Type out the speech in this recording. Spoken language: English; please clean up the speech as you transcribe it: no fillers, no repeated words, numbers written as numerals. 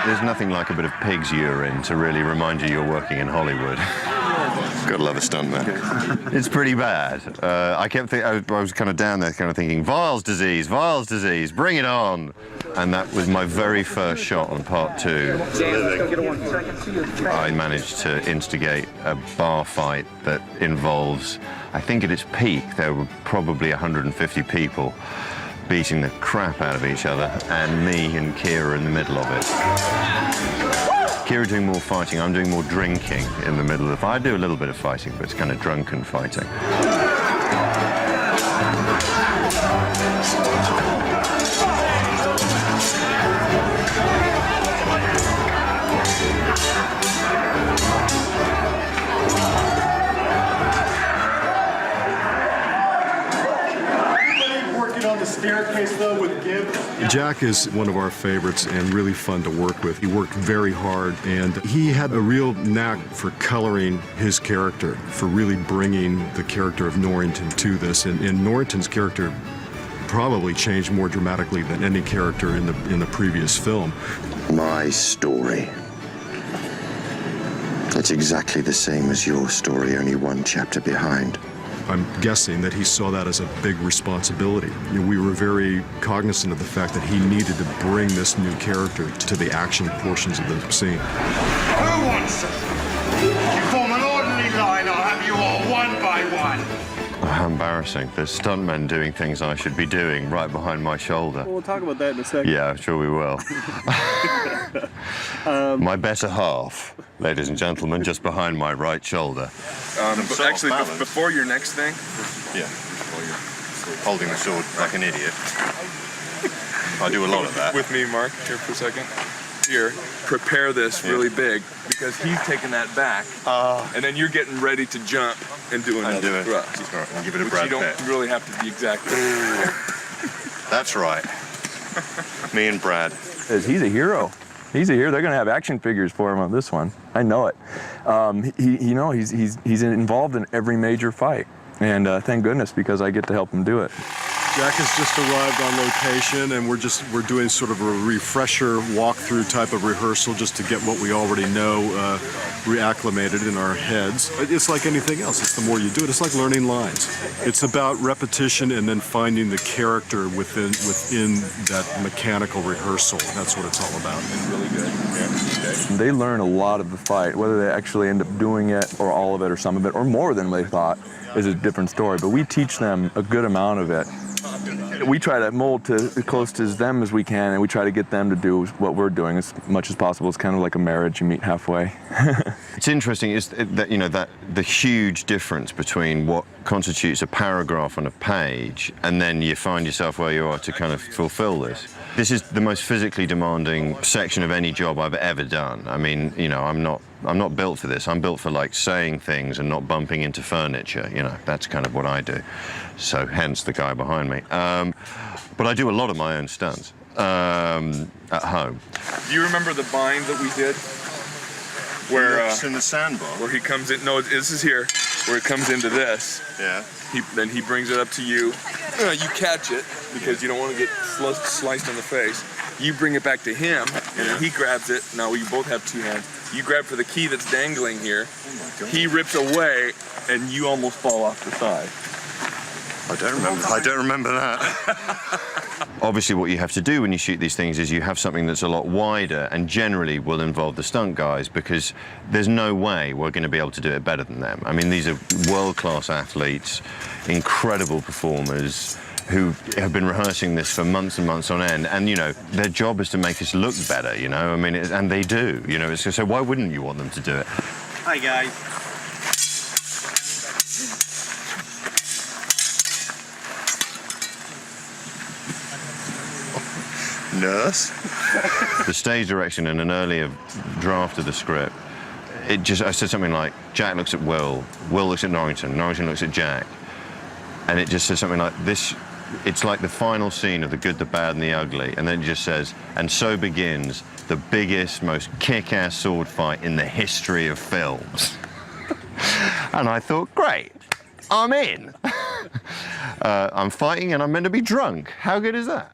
There's nothing like a bit of pig's urine to really remind you you're working in Hollywood. Gotta love a stuntman. It's pretty bad. I kept thinking, I was kind of down there kind of thinking, Vile's disease, bring it on. And that was my very first shot on part 2. I managed to instigate a bar fight that involves, I think at its peak, there were probably 150 people beating the crap out of each other, and me and Kira in the middle of it. Kira doing more fighting, I'm doing more drinking in the middle of... I do a little bit of fighting, but it's kind of drunken fighting. Staircase though with Gibb. Jack is one of our favorites and really fun to work with. He worked very hard and he had a real knack for coloring his character, for really bringing the character of Norrington to this. And Norrington's character probably changed more dramatically than any character in the previous film. My story. It's exactly the same as your story, only one chapter behind. I'm guessing that he saw that as a big responsibility. You know, we were very cognizant of the fact that he needed to bring this new character to the action portions of the scene. Who wants it? You form an ordinary line, I'll have you all one by one. How embarrassing. There's stuntmen doing things I should be doing right behind my shoulder. Well, we'll talk about that in a second. Yeah, I'm sure we will. My better half, ladies and gentlemen, just behind my right shoulder. But actually, before your next thing... Yeah, before you're holding the sword like an idiot. I do a lot of that. With me, Mark, here for a second. Here, prepare this really big, because he's taking that back, and then you're getting ready to jump and do another thrust. Right, and give it a Which Brad you don't Pitt. really have to be exactly. That's right. Me and Brad. He's a hero. He's a hero. They're going to have action figures for him on this one. I know it. He's involved in every major fight, and thank goodness, because I get to help him do it. Jack has just arrived on location, and we're doing sort of a refresher walkthrough type of rehearsal just to get what we already know reacclimated in our heads. It's like anything else. It's the more you do it. It's like learning lines. It's about repetition and then finding the character within that mechanical rehearsal. That's what it's all about. Really good. Yeah. They learn a lot of the fight. Whether they actually end up doing it, or all of it, or some of it, or more than they thought, is a different story. But we teach them a good amount of it. We try to mold to as close to them as we can, and we try to get them to do what we're doing as much as possible. It's kind of like a marriage, you meet halfway. It's interesting is that, you know, that the huge difference between what constitutes a paragraph on a page and then you find yourself where you are to kind of fulfill this. This is the most physically demanding section of any job I've ever done. I mean, you know, I'm not built for this. I'm built for like saying things and not bumping into furniture. You know, that's kind of what I do. So hence the guy behind me. But I do a lot of my own stunts at home. Do you remember the bind that we did? Where in the sandbar. Where he comes in. No, this is here. Where it comes into this. Yeah. Then he brings it up to you. You catch it because you don't want to get sliced in the face. You bring it back to him, and then he grabs it. Now you both have two hands. You grab for the key that's dangling here. He rips away, and you almost fall off the side. I don't remember that. Obviously, what you have to do when you shoot these things is you have something that's a lot wider and generally will involve the stunt guys, because there's no way we're going to be able to do it better than them. I mean, these are world-class athletes, incredible performers who have been rehearsing this for months and months on end, and, you know, their job is to make us look better, you know? I mean, and they do, you know? So why wouldn't you want them to do it? Hi, guys. Nurse? The stage direction in an earlier draft of the script, I said something like, Jack looks at Will looks at Norrington looks at Jack, and it just says something like this. It's like the final scene of The Good, the Bad, and the Ugly, and then it just says, and so begins the biggest, most kick-ass sword fight in the history of films. And I thought, great, I'm in. I'm fighting and I'm meant to be drunk. How good is that?